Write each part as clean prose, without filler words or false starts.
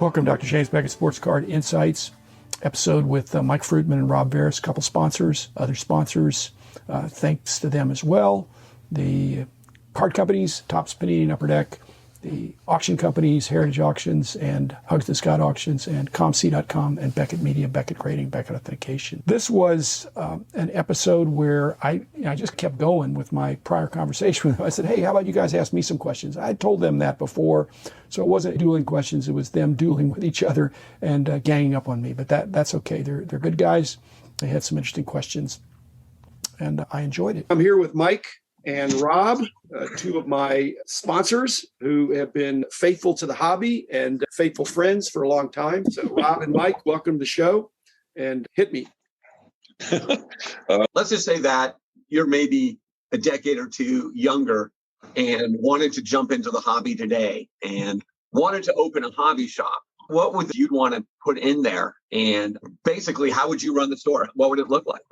Welcome, Dr. James Beckett, Sports Card Insights episode with Mike Fruitman and Rob Veras, a couple sponsors, other sponsors. Thanks to them as well. The card companies, Topps, Panini, and Upper Deck, the auction companies, Heritage Auctions and Hugs the Scott Auctions, and ComC.com and Beckett Media, Beckett Grading, Beckett Authentication. This was an episode where I just kept going with my prior conversation with them. I said, hey, how about you guys ask me some questions? I told them that before, so it wasn't dueling questions. It was them dueling with each other and ganging up on me. But that's okay. They're good guys. They had some interesting questions, and I enjoyed it. I'm here with Mike and Rob, two of my sponsors who have been faithful to the hobby and faithful friends for a long time. So Rob and Mike, welcome to the show, and hit me. Let's just say that you're maybe a decade or two younger and wanted to jump into the hobby today and wanted to open a hobby shop. What would you want to put in there? And basically, how would you run the store? What would it look like?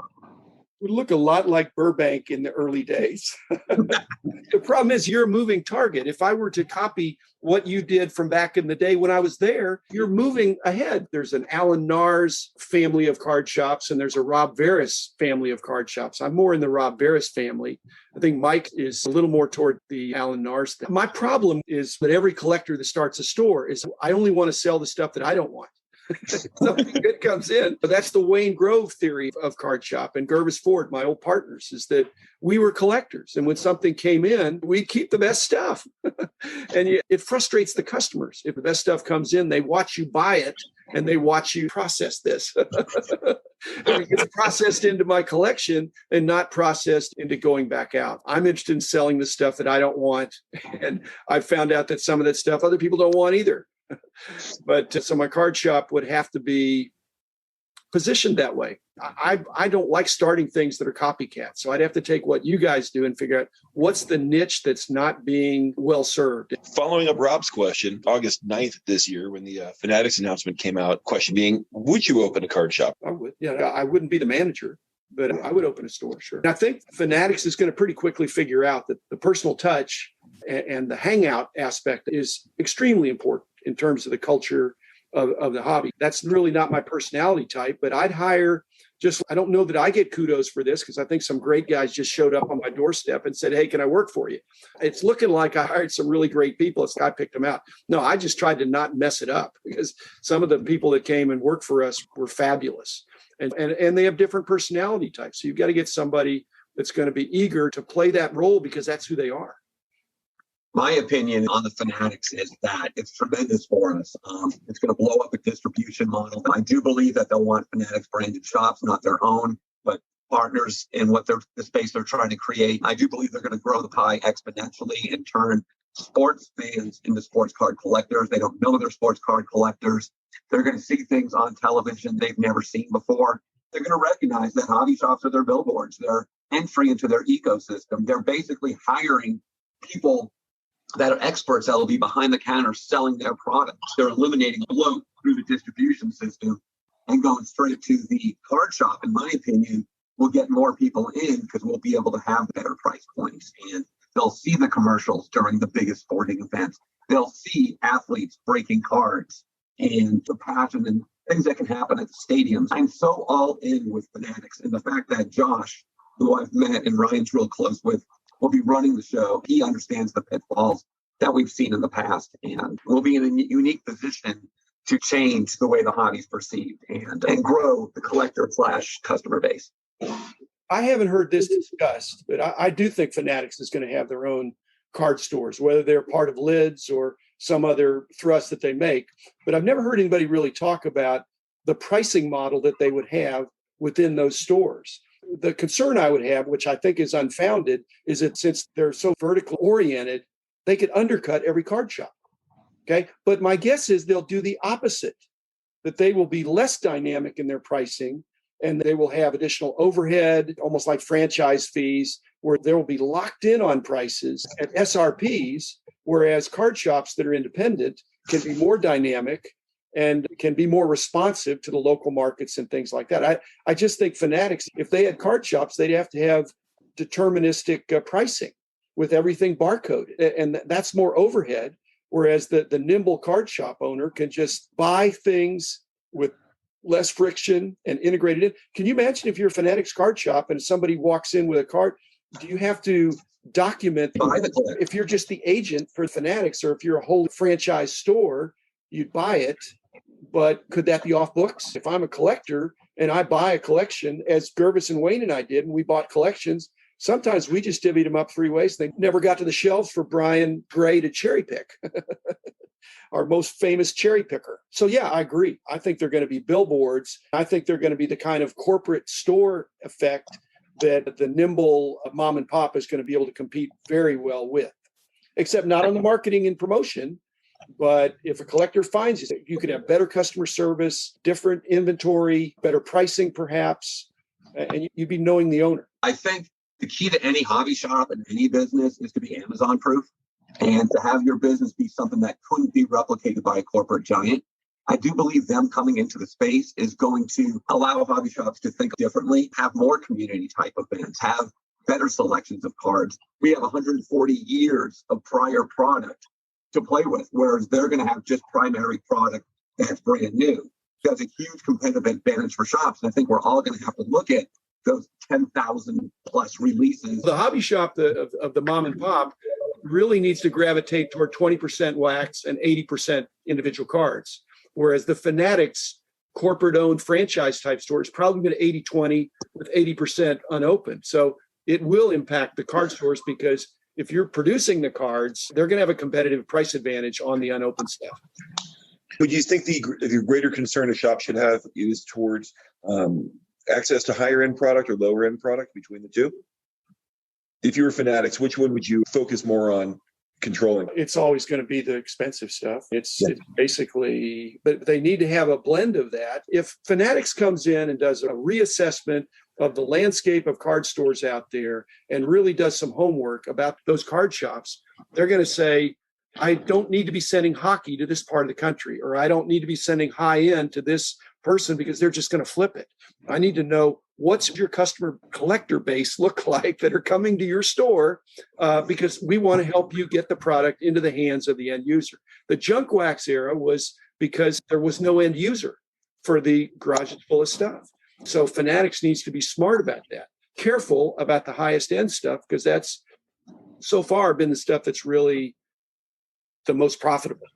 Would look a lot like Burbank in the early days. The problem is you're a moving target. If I were to copy what you did from back in the day when I was there, you're moving ahead. There's an Alan Nars family of card shops, and there's a Rob Veras family of card shops. I'm more in the Rob Veras family. I think Mike is a little more toward the Alan Nars thing. My problem is that every collector that starts a store is, I only want to sell the stuff that I don't want. Something good comes in. But that's the Wayne Grove theory of card shop. And Gervis Ford, my old partners, is that we were collectors. And when something came in, we'd keep the best stuff. And it frustrates the customers. If the best stuff comes in, they watch you buy it and they watch you process this. And it gets processed into my collection and not processed into going back out. I'm interested in selling the stuff that I don't want. And I've found out that some of that stuff other people don't want either. But so my card shop would have to be positioned that way. I don't like starting things that are copycats. So I'd have to take what you guys do and figure out what's the niche that's not being well served. Following up Rob's question, August 9th this year, when the Fanatics announcement came out, question being, would you open a card shop? I would. Yeah, I wouldn't be the manager, but I would open a store, sure. And I think Fanatics is going to pretty quickly figure out that the personal touch and the hangout aspect is extremely important in terms of the culture of the hobby. That's really not my personality type, but I'd hire I don't know that I get kudos for this because I think some great guys just showed up on my doorstep and said, hey, can I work for you? It's looking like I hired some really great people. It's like I picked them out. No, I just tried to not mess it up because some of the people that came and worked for us were fabulous. And they have different personality types. So you've got to get somebody that's going to be eager to play that role because that's who they are. My opinion on the Fanatics is that it's tremendous for us. It's going to blow up a distribution model. I do believe that they'll want Fanatics branded shops, not their own, but partners in the space they're trying to create. I do believe they're going to grow the pie exponentially and turn sports fans into sports card collectors. They don't know they're sports card collectors. They're going to see things on television they've never seen before. They're going to recognize that hobby shops are their billboards. They're entry into their ecosystem. They're basically hiring people that are experts that will be behind the counter selling their products. They're eliminating bloat through the distribution system and going straight to the card shop, in my opinion, will get more people in because we'll be able to have better price points. And they'll see the commercials during the biggest sporting events. They'll see athletes breaking cards and the passion and things that can happen at the stadiums. I'm so all in with Fanatics. And the fact that Josh, who I've met and Ryan's real close with, will be running the show. He understands the pitfalls that we've seen in the past, and we'll be in a unique position to change the way the hobby's perceived and grow the collector/customer base. I haven't heard this discussed, but I do think Fanatics is going to have their own card stores, whether they're part of Lids or some other thrust that they make. But I've never heard anybody really talk about the pricing model that they would have within those stores. The concern I would have, which I think is unfounded, is that since they're so vertical oriented, they could undercut every card shop. Okay. But my guess is they'll do the opposite, that they will be less dynamic in their pricing and they will have additional overhead, almost like franchise fees, where they will be locked in on prices at SRPs, whereas card shops that are independent can be more dynamic and can be more responsive to the local markets and things like that. I just think Fanatics, if they had card shops, they'd have to have deterministic pricing with everything barcoded. And that's more overhead. Whereas the nimble card shop owner can just buy things with less friction and integrated in. Can you imagine if you're a Fanatics card shop and somebody walks in with a card, do you have to document? If you're just the agent for Fanatics, or if you're a whole franchise store, you'd buy it. But could that be off books? If I'm a collector and I buy a collection, as Gervis and Wayne and I did, and we bought collections, sometimes we just divvied them up 3 ways. They never got to the shelves for Brian Gray to cherry pick. Our most famous cherry picker. So yeah, I agree. I think they're going to be billboards. I think they're going to be the kind of corporate store effect that the nimble mom and pop is going to be able to compete very well with, except not on the marketing and promotion. But if a collector finds you, you could have better customer service, different inventory, better pricing perhaps, and you'd be knowing the owner. I think the key to any hobby shop and any business is to be Amazon proof and to have your business be something that couldn't be replicated by a corporate giant. I do believe them coming into the space is going to allow hobby shops to think differently, have more community type events, have better selections of cards. We have 140 years of prior product to play with, whereas they're going to have just primary product that's brand new. That's a huge competitive advantage for shops. And I think we're all going to have to look at those 10,000 plus releases. The hobby shop of the mom and pop really needs to gravitate toward 20% wax and 80% individual cards. Whereas the Fanatics corporate owned franchise type store is probably been 80-20 with 80% unopened. So it will impact the card stores, because if you're producing the cards, they're going to have a competitive price advantage on the unopened stuff. Would you think the greater concern a shop should have is towards access to higher end product or lower end product between the two? If you were Fanatics, which one would you focus more on controlling? It's always going to be the expensive stuff. It's basically, but they need to have a blend of that. If Fanatics comes in and does a reassessment of the landscape of card stores out there and really does some homework about those card shops, they're going to say, I don't need to be sending hockey to this part of the country, or I don't need to be sending high end to this person because they're just going to flip it. I need to know, what's your customer collector base look like that are coming to your store, because we want to help you get the product into the hands of the end user. The junk wax era was because there was no end user for the garages full of stuff. So Fanatics needs to be smart about that. Careful about the highest end stuff, because that's so far been the stuff that's really the most profitable.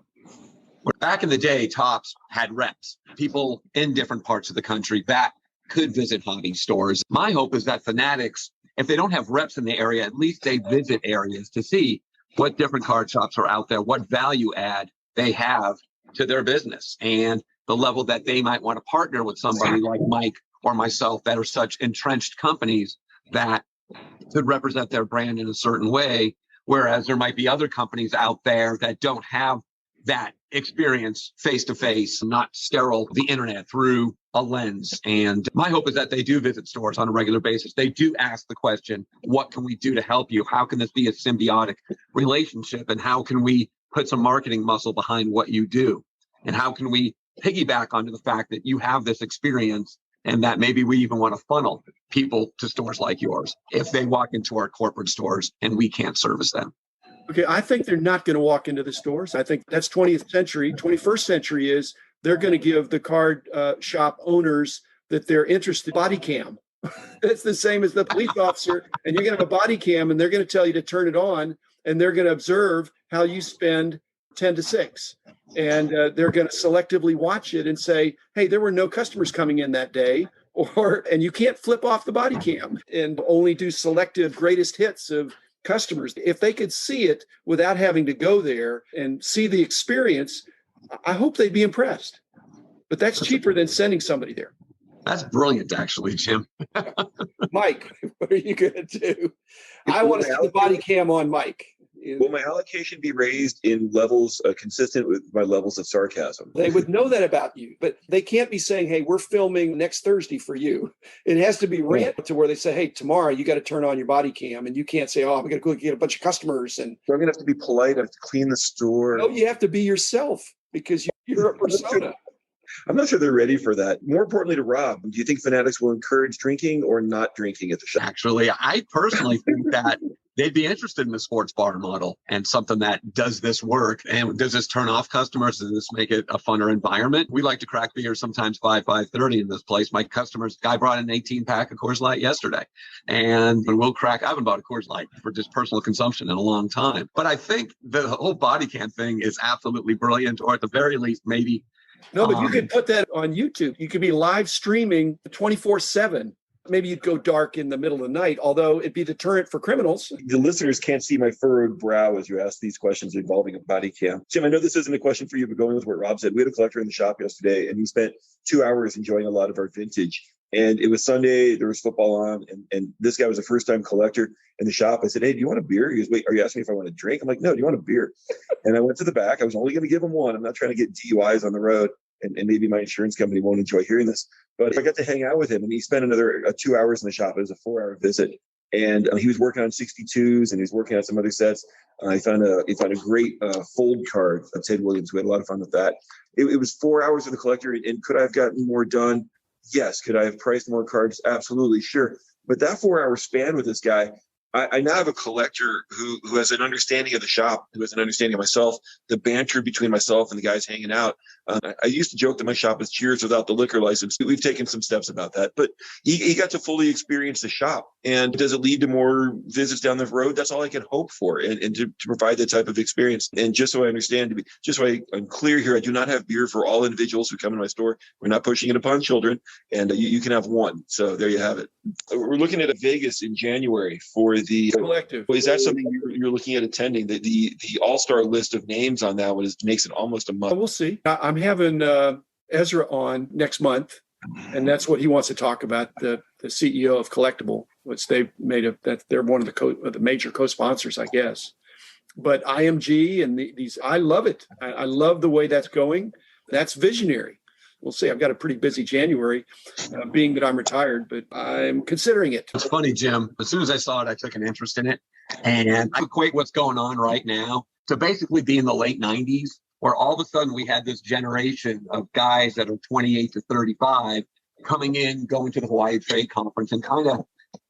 Back in the day, Topps had reps, people in different parts of the country that could visit hobby stores. My hope is that Fanatics, if they don't have reps in the area, at least they visit areas to see what different card shops are out there, what value add they have to their business, and the level that they might want to partner with somebody like Mike or myself that are such entrenched companies that could represent their brand in a certain way. Whereas there might be other companies out there that don't have that experience face to face, not sterile the internet through a lens. And my hope is that they do visit stores on a regular basis. They do ask the question, what can we do to help you? How can this be a symbiotic relationship? And how can we put some marketing muscle behind what you do? And how can we piggyback onto the fact that you have this experience, and that maybe we even want to funnel people to stores like yours if they walk into our corporate stores and we can't service them? Okay, I think they're not going to walk into the stores. I think that's 20th century. 21st century is they're going to give the card shop owners that they're interested in Bodycam. It's the same as the police officer, and you're going to have a Bodycam, and they're going to tell you to turn it on, and they're going to observe how you spend 10 to 6. And they're going to selectively watch it and say, hey, there were no customers coming in that day. And you can't flip off the Bodycam and only do selective greatest hits of customers. If they could see it without having to go there and see the experience, I hope they'd be impressed. But that's cheaper than sending somebody there. That's brilliant, actually, Jim. Mike, what are you going to do? I want to see the Bodycam on Mike. Will my allocation be raised in levels consistent with my levels of sarcasm? They would know that about you, but they can't be saying, hey, we're filming next Thursday for you. It has to be random to where they say, hey, tomorrow you got to turn on your body cam, and you can't say, oh, I'm going to go get a bunch of customers. And so I'm going to have to be polite. I have to clean the store. No, you have to be yourself, because you're a persona. I'm not sure they're ready for that. More importantly to Rob, do you think Fanatics will encourage drinking or not drinking at the shop? Actually, I personally think that they'd be interested in the sports bar model and something that does this work. And does this turn off customers? Does this make it a funner environment? We like to crack beer sometimes 5:30 in this place. My customers, guy brought an 18-pack of Coors Light yesterday. And we'll crack, I haven't bought a Coors Light for just personal consumption in a long time. But I think the whole Bodycam thing is absolutely brilliant, or at the very least, maybe. No, but you could put that on YouTube. You could be live streaming 24/7. Maybe you'd go dark in the middle of the night, although it'd be deterrent for criminals. The listeners can't see my furrowed brow as you ask these questions involving a body cam. Jim, I know this isn't a question for you, but going with what Rob said, we had a collector in the shop yesterday, and he spent 2 hours enjoying a lot of our vintage. And it was Sunday, there was football on, and this guy was a first-time collector in the shop. I said, hey, do you want a beer? He goes, wait, are you asking me if I want a drink? I'm like, no, do you want a beer? And I went to the back. I was only going to give him one. I'm not trying to get DUIs on the road. And maybe my insurance company won't enjoy hearing this, but I got to hang out with him, and he spent another 2 hours in the shop. It was a 4-hour visit, and he was working on 62s, and he was working on some other sets. He found a great fold card of Ted Williams. We had a lot of fun with that. It was 4 hours with the collector, and could I have gotten more done? Yes. Could I have priced more cards? Absolutely, sure. But that 4-hour span with this guy, I now have a collector who has an understanding of the shop, who has an understanding of myself, the banter between myself and the guys hanging out. I used to joke that my shop is Cheers without the liquor license. We've taken some steps about that, but he got to fully experience the shop. And does it lead to more visits down the road? That's all I can hope for, and to provide that type of experience. And just so I understand, just so I'm clear here, I do not have beer for all individuals who come in my store. We're not pushing it upon children, and you can have one. So there you have it. We're looking at Vegas in January for the collective. Is that something you're looking at attending? The all-star list of names on that one makes it almost a month. We'll see. I'm having Ezra on next month, and that's what he wants to talk about. The CEO of Collectible, which they've made that they're one of the major co-sponsors, I guess. But IMG and these, I love it. I love the way that's going. That's visionary. We'll see. I've got a pretty busy January, being that I'm retired, but I'm considering it. It's funny, Jim. As soon as I saw it, I took an interest in it. And I equate what's going on right now to basically be in the late 90s, where all of a sudden we had this generation of guys that are 28 to 35 coming in, going to the Hawaii Trade Conference, and kind of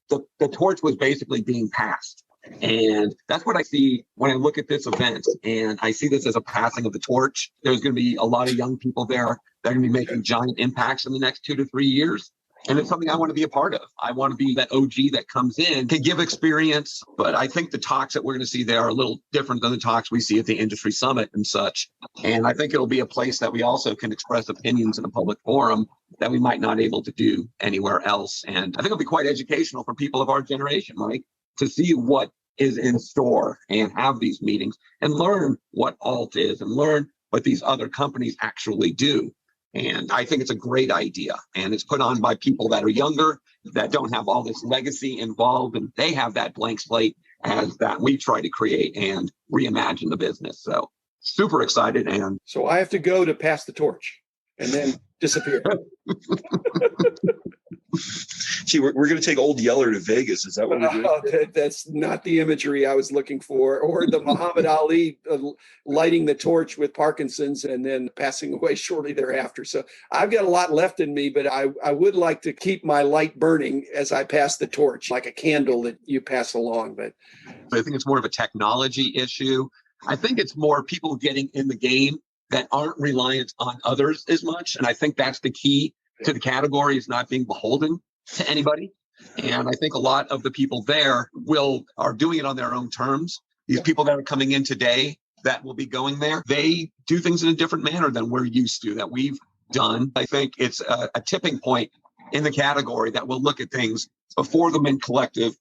the torch was basically being passed. And that's what I see when I look at this event. And I see this as a passing of the torch. There's going to be a lot of young people there that are going to be making giant impacts in the next 2 to 3 years. And it's something I want to be a part of. I want to be that OG that comes in, can give experience. But I think the talks that we're going to see there are a little different than the talks we see at the industry summit and such. And I think it'll be a place that we also can express opinions in a public forum that we might not able to do anywhere else. And I think it'll be quite educational for people of our generation, Mike, to see what is in store and have these meetings and learn what alt is and learn what these other companies actually do. And I think it's a great idea. And it's put on by people that are younger, that don't have all this legacy involved, and they have that blank slate as that we try to create and reimagine the business. So super excited. And so I have to go to pass the torch and then disappear. Gee, we're going to take Old Yeller to Vegas. Is that what we're doing? That's not the imagery I was looking for, or the Muhammad Ali lighting the torch with Parkinson's and then passing away shortly thereafter. So I've got a lot left in me, but I would like to keep my light burning as I pass the torch, like a candle that you pass along. But I think it's more of a technology issue. I think it's more people getting in the game that aren't reliant on others as much. And I think that's the key to the category, is not being beholden to anybody. And I think a lot of the people there are doing it on their own terms. These people that are coming in today that will be going there, they do things in a different manner than we're used to, that we've done. I think it's a tipping point in the category that will look at things before the Mint Collective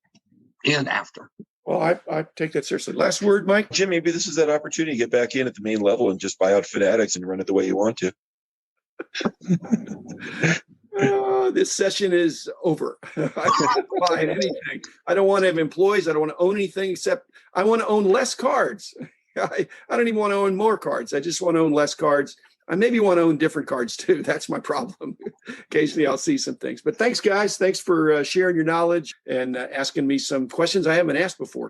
and after. Well, I take that seriously. Last word, Mike? Jim, maybe this is that opportunity to get back in at the main level and just buy out Fanatics and run it the way you want to. This session is over. I don't buy anything. I don't want to have employees. I don't want to own anything except I want to own less cards. I don't even want to own more cards. I just want to own less cards. I maybe want to own different cards too. That's my problem. Occasionally I'll see some things. But thanks, guys. Thanks for sharing your knowledge and asking me some questions I haven't asked before.